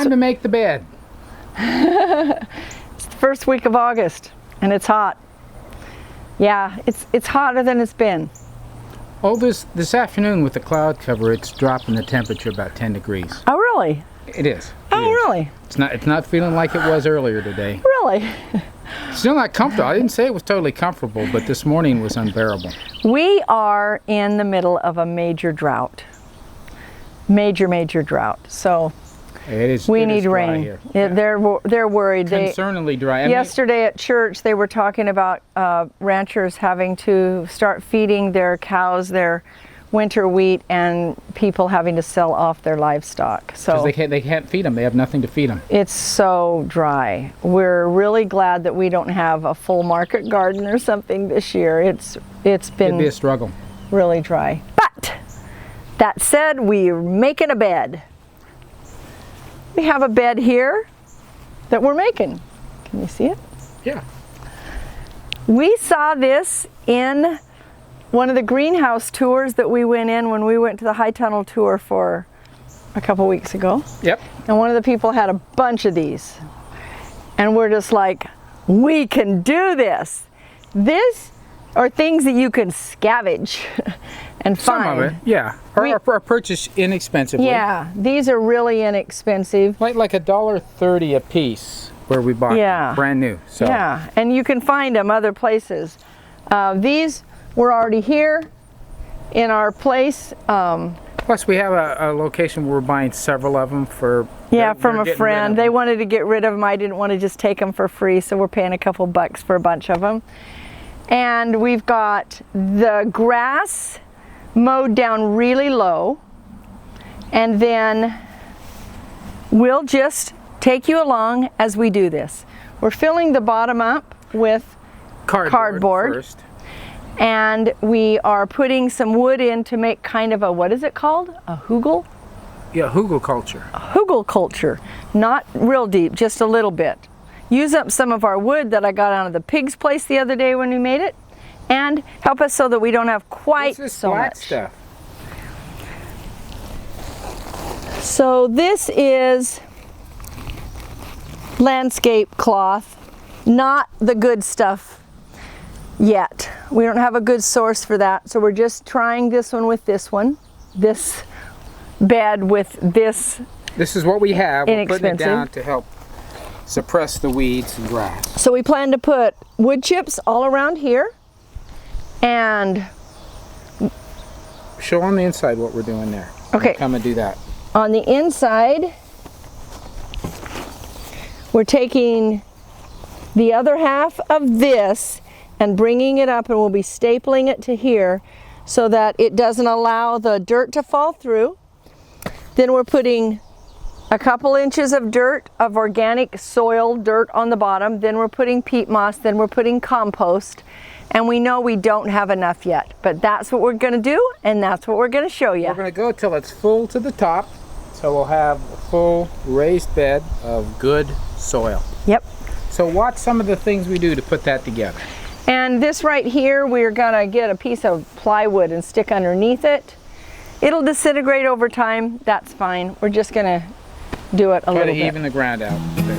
Time to make the bed. It's the first week of August, and it's hot. Yeah, it's hotter than it's been. Oh, this afternoon with the cloud cover, it's dropping the temperature about 10 degrees. Oh, really? It is. Really? It's not feeling like it was earlier today. Really? Still not comfortable. I didn't say it was totally comfortable, but this morning was unbearable. We are in the middle of a major drought. Major drought. So we need rain. Here. They're worried. Concerningly dry. Yesterday at church, they were talking about ranchers having to start feeding their cows their winter wheat, and people having to sell off their livestock. So they can't feed them. They have nothing to feed them. It's so dry. We're really glad that we don't have a full market garden or something this year. It's been It'd be a struggle. Really dry. But that said, we're making a bed. We have a bed here that we're making. Can you see it? Yeah. We saw this in one of the greenhouse tours that we went in when we went to the high tunnel tour for a couple weeks ago. Yep. And one of the people had a bunch of these. And we're just like, we can do this. This are things that you can scavenge and find. Some of it, yeah. Or purchase inexpensively. Yeah, these are really inexpensive. Like $1.30 a piece where we bought them, brand new. So. Yeah, and you can find them other places. These were already here in our place. Plus we have a location where we're buying several of them for... Yeah, from a friend. They wanted to get rid of them. I didn't want to just take them for free, so we're paying a couple bucks for a bunch of them. And we've got the grass mowed down really low, and then we'll just take you along as we do this. We're filling the bottom up with cardboard first. And we are putting some wood in to make kind of a, what is it called? A hugel? Yeah, hugel culture. A hugel culture. Not real deep, just a little bit. Use up some of our wood that I got out of the pig's place the other day when we made it, and help us so that we don't have quite so much stuff. So this is landscape cloth, not the good stuff yet. We don't have a good source for that, so we're just trying this one with this one, this bed with this. This is what we have. We're putting it down to help suppress the weeds and grass. So we plan to put wood chips all around here, and show on the inside what we're doing there. Okay. Come and do that. On the inside, we're taking the other half of this and bringing it up, and we'll be stapling it to here so that it doesn't allow the dirt to fall through. Then we're putting a couple inches of dirt, of organic soil dirt on the bottom. Then we're putting peat moss. Then we're putting compost. And we know we don't have enough yet, but that's what we're going to do, and that's what we're going to show you. We're going to go till it's full to the top, so we'll have a full raised bed of good soil. Yep. So watch some of the things we do to put that together. And this right here, we're going to get a piece of plywood and stick underneath it. It'll disintegrate over time. That's fine. We're just going to do it a little bit. Try to even the ground out there.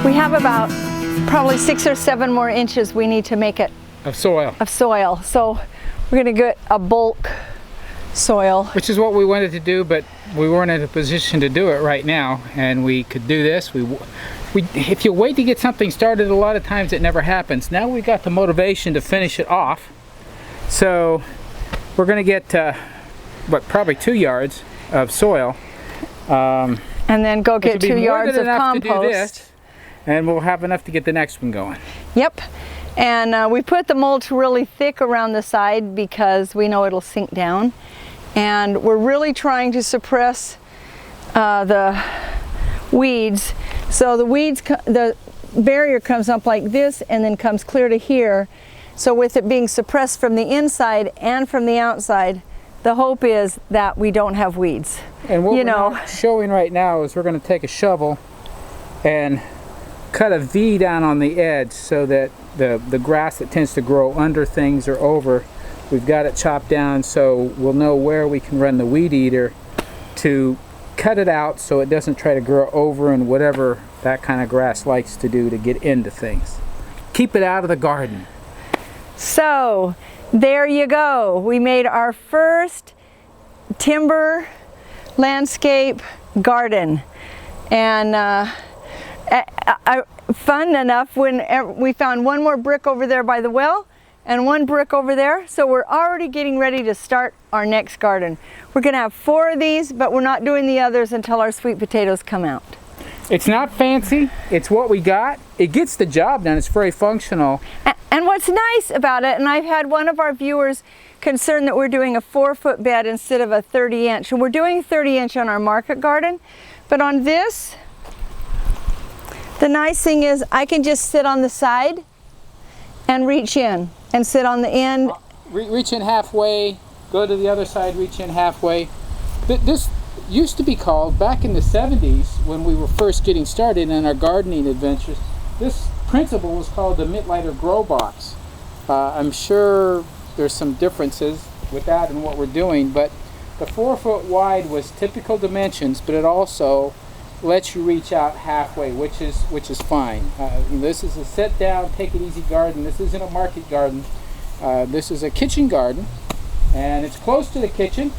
We have about probably 6 or 7 more inches we need to make it Of soil. of soil. So we're going to get a bulk soil. Which is what we wanted to do, but we weren't in a position to do it right now. And we could do this. If you wait to get something started, a lot of times it never happens. Now we got the motivation to finish it off. So we're going to get, probably 2 yards of soil. And then go get 2 yards of compost. And we'll have enough to get the next one going. Yep. And we put the mulch really thick around the side because we know it'll sink down. And we're really trying to suppress the weeds. So the barrier comes up like this and then comes clear to here. So with it being suppressed from the inside and from the outside, the hope is that we don't have weeds. And what we're not showing right now is we're going to take a shovel and cut a V down on the edge so that the grass that tends to grow under things or over, we've got it chopped down so we'll know where we can run the weed eater to cut it out so it doesn't try to grow over and whatever that kind of grass likes to do to get into things. Keep it out of the garden. So there you go. We made our first timber landscape garden. And fun enough when we found one more brick over there by the well and one brick over there. So we're already getting ready to start our next garden. We're going to have 4 of these, but we're not doing the others until our sweet potatoes come out. It's not fancy. It's what we got. It gets the job done. It's very functional. And what's nice about it, and I've had one of our viewers concerned that we're doing a 4-foot bed instead of a 30-inch. And we're doing 30-inch on our market garden, but on this, the nice thing is I can just sit on the side and reach in and sit on the end. Reach in halfway, go to the other side, reach in halfway. This used to be called, back in the 70s when we were first getting started in our gardening adventures, this principle was called the Mittleiter Grow Box. I'm sure there's some differences with that and what we're doing, but the 4-foot wide was typical dimensions, but it also lets you reach out halfway, which is fine. This is a sit down, take it easy garden. This isn't a market garden. This is a kitchen garden, and it's close to the kitchen.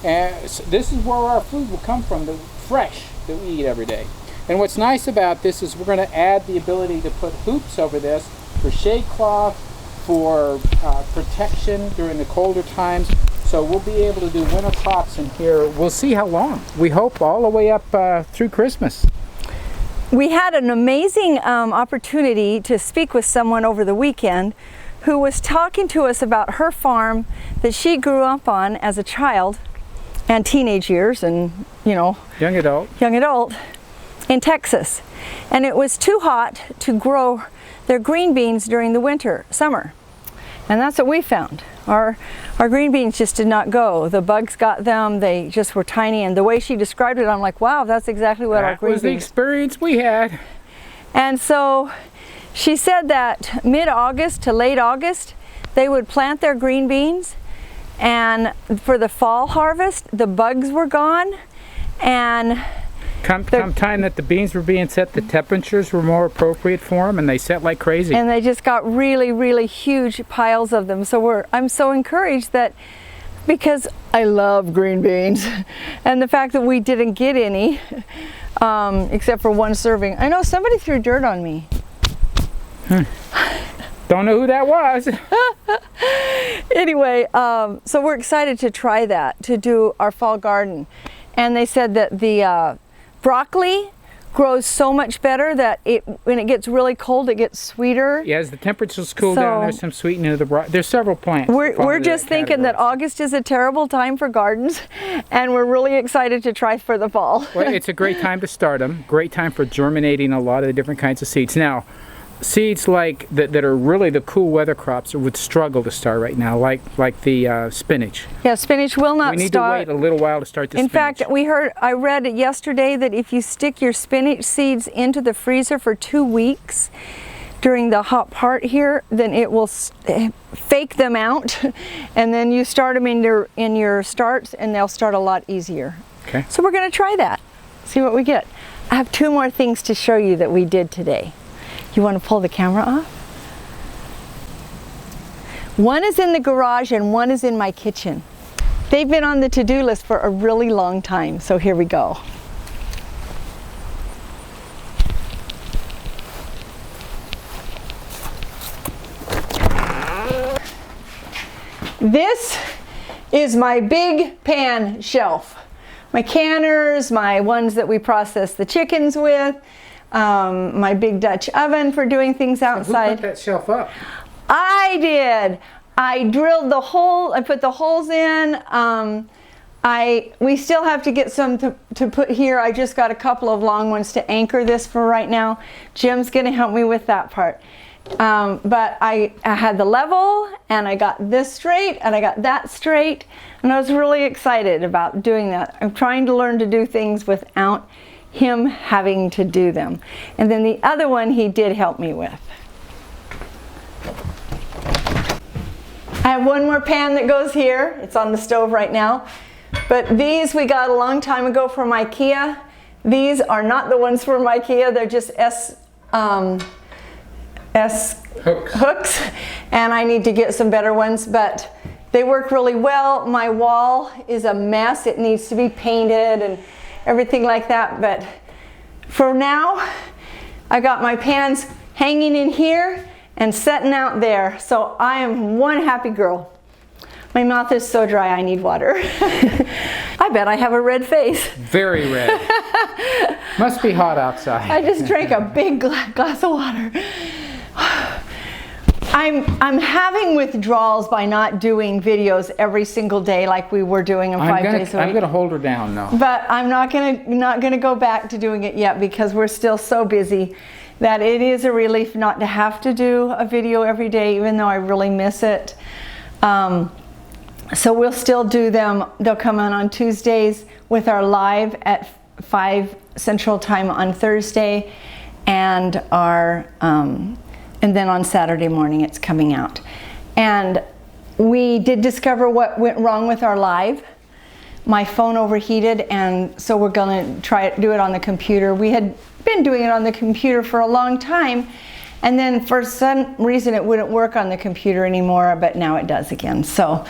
And so this is where our food will come from, the fresh that we eat every day. And what's nice about this is we're going to add the ability to put hoops over this for shade cloth, for protection during the colder times. So we'll be able to do winter crops in here. We'll see how long. We hope all the way up through Christmas. We had an amazing opportunity to speak with someone over the weekend who was talking to us about her farm that she grew up on as a child and teenage years and, young adult in Texas. And it was too hot to grow their green beans during the summer. And that's what we found. Our green beans just did not go. The bugs got them. They just were tiny. And the way she described it, I'm like, wow, that's exactly what our green beans. That was the experience we had. And so she said that mid-August to late August, they would plant their green beans. And for the fall harvest, the bugs were gone. And Come time that the beans were being set, the temperatures were more appropriate for them, and they set like crazy. And they just got really, really huge piles of them. So I'm so encouraged that, because I love green beans, and the fact that we didn't get any, except for one serving. I know somebody threw dirt on me. Don't know who that was. Anyway, so we're excited to try that, to do our fall garden. And they said that the broccoli grows so much better that when it gets really cold, it gets sweeter. Yeah, as the temperatures cool down, there's some sweetening of the broccoli. There's several plants. We're just thinking that August is a terrible time for gardens, and we're really excited to try for the fall. Well, it's a great time to start them. Great time for germinating a lot of the different kinds of seeds. Now, seeds like that are really the cool weather crops would struggle to start right now, like the spinach. Yeah, spinach will not start. We need to wait a little while to start the spinach. In fact, I read yesterday that if you stick your spinach seeds into the freezer for 2 weeks during the hot part here, then it will fake them out, and then you start them in your starts, and they'll start a lot easier. Okay. So we're going to try that, see what we get. I have 2 more things to show you that we did today. You want to pull the camera off? One is in the garage and one is in my kitchen. They've been on the to-do list for a really long time, so here we go. This is my big pan shelf. My canners, my ones that we process the chickens with, my big Dutch oven for doing things outside. Who put that shelf up? I did. I drilled the hole, I put the holes in. We still have to get some to put here. I just got a couple of long ones to anchor this for right now. Jim's gonna help me with that part. But I had the level, and I got this straight, and I got that straight, and I was really excited about doing that. I'm trying to learn to do things without him having to do them. And then the other one he did help me with. I have one more pan that goes here. It's on the stove right now. But these we got a long time ago from IKEA. These are not the ones from IKEA. They're just hooks, and I need to get some better ones, but they work really well. My wall is a mess. It needs to be painted and everything like that, but for now, I got my pans hanging in here and setting out there, so I am one happy girl. My mouth is so dry, I need water. I bet I have a red face. Very red. Must be hot outside. I just drank a big glass of water. I'm having withdrawals by not doing videos every single day like we were doing them 5 days a week. I'm gonna hold her down now. But I'm not gonna go back to doing it yet because we're still so busy that it is a relief not to have to do a video every day, even though I really miss it. So we'll still do them. They'll come on Tuesdays with our live at 5 Central Time on Thursday, and our and then on Saturday morning it's coming out. And we did discover what went wrong with our live. My phone overheated, and so we're gonna do it on the computer. We had been doing it on the computer for a long time, and then for some reason it wouldn't work on the computer anymore, but now it does again. So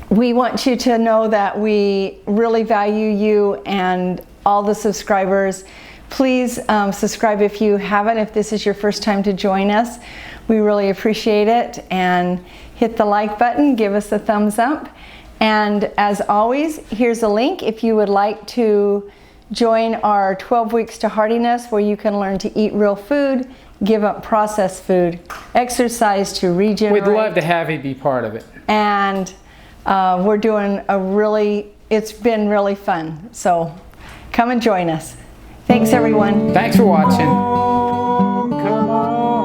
we want you to know that we really value you and all the subscribers. Please subscribe if you haven't, if this is your first time to join us. We really appreciate it, and hit the like button, give us a thumbs up. And as always, here's a link if you would like to join our 12 Weeks to Heartiness, where you can learn to eat real food, give up processed food, exercise to regenerate. We'd love to have you be part of it. And we're doing it's been really fun. So come and join us. Thanks, everyone. Thanks for watching. Come on.